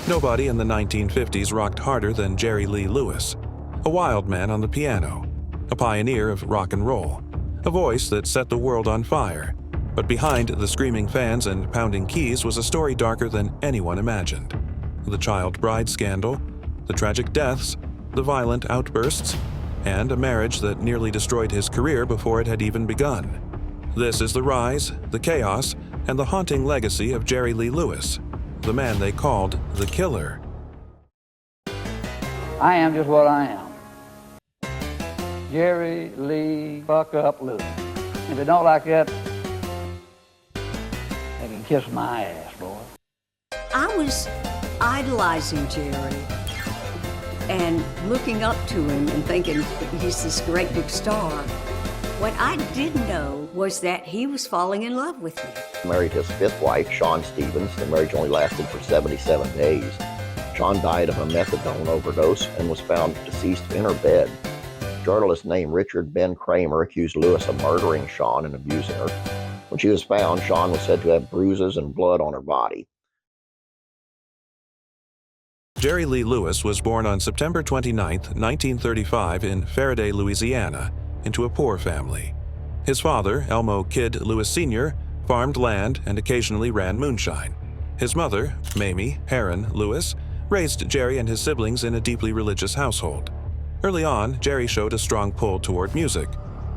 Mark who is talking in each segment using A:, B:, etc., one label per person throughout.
A: Nobody in the 1950s rocked harder than Jerry Lee Lewis, a wild man on the piano, a pioneer of rock and roll, a voice that set the world on fire. But behind the screaming fans and pounding keys was a story darker than anyone imagined. The child bride scandal, the tragic deaths, the violent outbursts, and a marriage that nearly destroyed his career before it had even begun. This is the rise, the chaos, and the haunting legacy of Jerry Lee Lewis, the man they called the Killer.
B: I am just what I am. Jerry Lee Fuck Up Lewis. If they don't like that, they can kiss my ass, boy.
C: I was idolizing Jerry and looking up to him and thinking he's this great big star. What I didn't know was that he was falling in love with me.
D: Married his fifth wife, Shawn Stevens. The marriage only lasted for 77 days. Shawn died of a methadone overdose and was found deceased in her bed. A journalist named Richard Ben Kramer accused Lewis of murdering Shawn and abusing her. When she was found, Shawn was said to have bruises and blood on her body.
A: Jerry Lee Lewis was born on September 29, 1935 in Faraday, Louisiana, into a poor family. His father, Elmo "Kid" Lewis Sr., farmed land and occasionally ran moonshine. His mother, Mamie "Heron" Lewis, raised Jerry and his siblings in a deeply religious household. Early on, Jerry showed a strong pull toward music.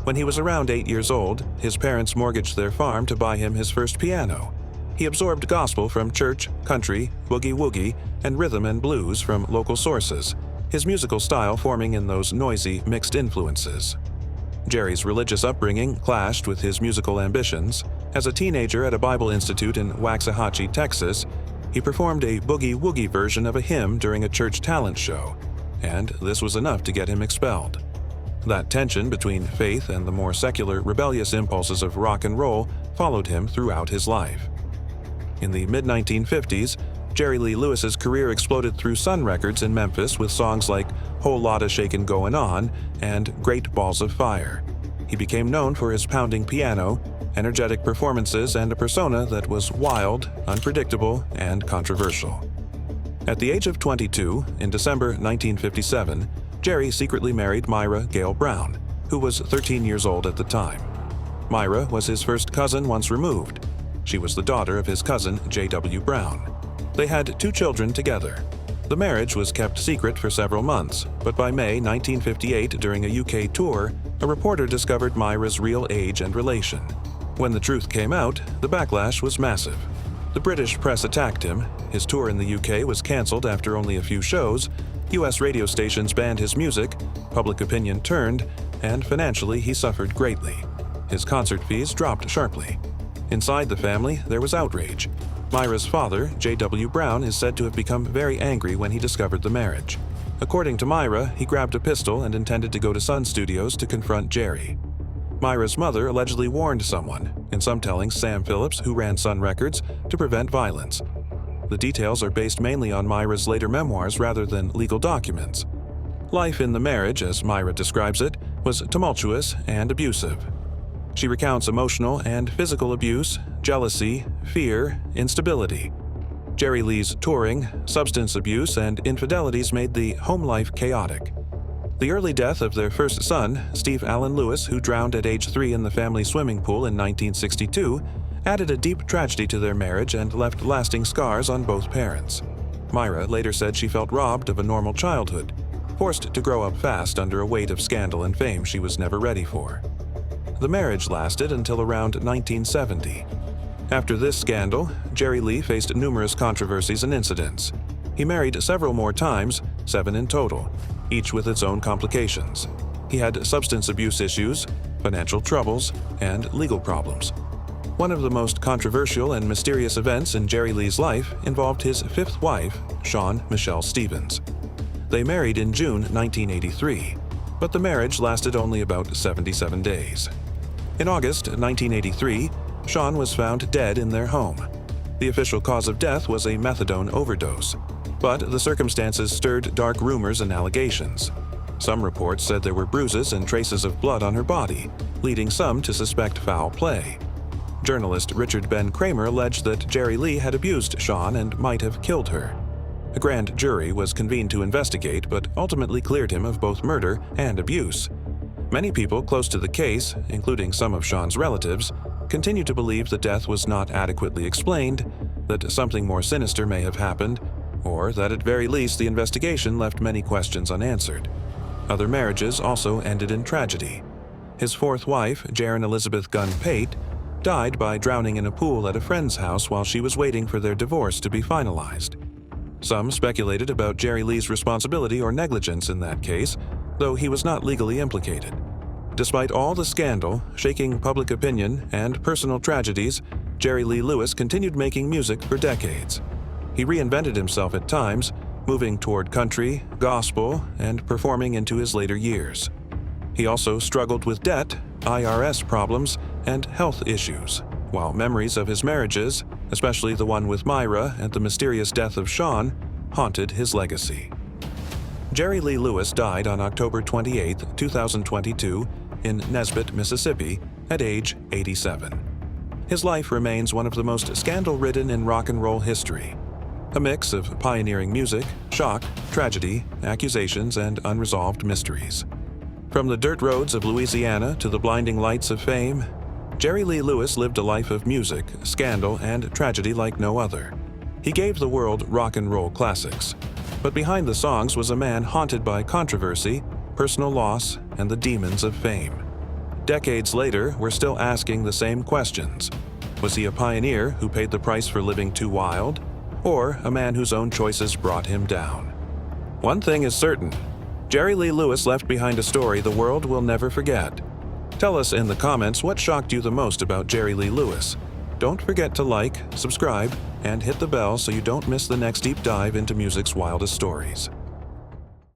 A: When he was around 8 years old, his parents mortgaged their farm to buy him his first piano. He absorbed gospel from church, country, boogie-woogie, and rhythm and blues from local sources, his musical style forming in those noisy, mixed influences. Jerry's religious upbringing clashed with his musical ambitions. As a teenager at a Bible Institute in Waxahachie, Texas, he performed a boogie-woogie version of a hymn during a church talent show, and this was enough to get him expelled. That tension between faith and the more secular, rebellious impulses of rock and roll followed him throughout his life. In the mid-1950s, Jerry Lee Lewis's career exploded through Sun Records in Memphis with songs like Whole Lotta Shakin' Goin' On and Great Balls of Fire. He became known for his pounding piano, energetic performances, and a persona that was wild, unpredictable, and controversial. At the age of 22, in December 1957, Jerry secretly married Myra Gale Brown, who was 13 years old at the time. Myra was his first cousin once removed. She was the daughter of his cousin, J.W. Brown. They had 2 children together. The marriage was kept secret for several months, but by May 1958, during a UK tour, a reporter discovered Myra's real age and relation. When the truth came out, the backlash was massive. The British press attacked him, his tour in the UK was cancelled after only a few shows, US radio stations banned his music, public opinion turned, and financially he suffered greatly. His concert fees dropped sharply. Inside the family, there was outrage. Myra's father, J.W. Brown, is said to have become very angry when he discovered the marriage. According to Myra, he grabbed a pistol and intended to go to Sun Studios to confront Jerry. Myra's mother allegedly warned someone, in some tellings Sam Phillips, who ran Sun Records, to prevent violence. The details are based mainly on Myra's later memoirs rather than legal documents. Life in the marriage, as Myra describes it, was tumultuous and abusive. She recounts emotional and physical abuse, jealousy, fear, instability. Jerry Lee's touring, substance abuse, and infidelities made the home life chaotic. The early death of their first son, Steve Allen Lewis, who drowned at age 3 in the family swimming pool in 1962, added a deep tragedy to their marriage and left lasting scars on both parents. Myra later said she felt robbed of a normal childhood, forced to grow up fast under a weight of scandal and fame she was never ready for. The marriage lasted until around 1970. After this scandal, Jerry Lee faced numerous controversies and incidents. He married several more times, 7 in total, each with its own complications. He had substance abuse issues, financial troubles, and legal problems. One of the most controversial and mysterious events in Jerry Lee's life involved his 5th wife, Shawn Michelle Stevens. They married in June 1983, but the marriage lasted only about 77 days. In August 1983, Shawn was found dead in their home. The official cause of death was a methadone overdose, but the circumstances stirred dark rumors and allegations. Some reports said there were bruises and traces of blood on her body, leading some to suspect foul play. Journalist Richard Ben Kramer alleged that Jerry Lee had abused Shawn and might have killed her. A grand jury was convened to investigate, but ultimately cleared him of both murder and abuse. Many people close to the case, including some of Sean's relatives, continue to believe the death was not adequately explained, that something more sinister may have happened, or that at very least the investigation left many questions unanswered. Other marriages also ended in tragedy. His fourth wife, Jaron Elizabeth Gunn Pate, died by drowning in a pool at a friend's house while she was waiting for their divorce to be finalized. Some speculated about Jerry Lee's responsibility or negligence in that case, though he was not legally implicated. Despite all the scandal, shaking public opinion, and personal tragedies, Jerry Lee Lewis continued making music for decades. He reinvented himself at times, moving toward country, gospel, and performing into his later years. He also struggled with debt, IRS problems, and health issues, while memories of his marriages, especially the one with Myra and the mysterious death of Sean, haunted his legacy. Jerry Lee Lewis died on October 28, 2022, in Nesbit, Mississippi, at age 87. His life remains one of the most scandal-ridden in rock and roll history. A mix of pioneering music, shock, tragedy, accusations, and unresolved mysteries. From the dirt roads of Louisiana to the blinding lights of fame, Jerry Lee Lewis lived a life of music, scandal, and tragedy like no other. He gave the world rock and roll classics. But behind the songs was a man haunted by controversy, personal loss, and the demons of fame. Decades later, we're still asking the same questions. Was he a pioneer who paid the price for living too wild, or a man whose own choices brought him down? One thing is certain: Jerry Lee Lewis left behind a story the world will never forget. Tell us in the comments what shocked you the most about Jerry Lee Lewis. Don't forget to like, subscribe, and hit the bell so you don't miss the next deep dive into music's wildest stories.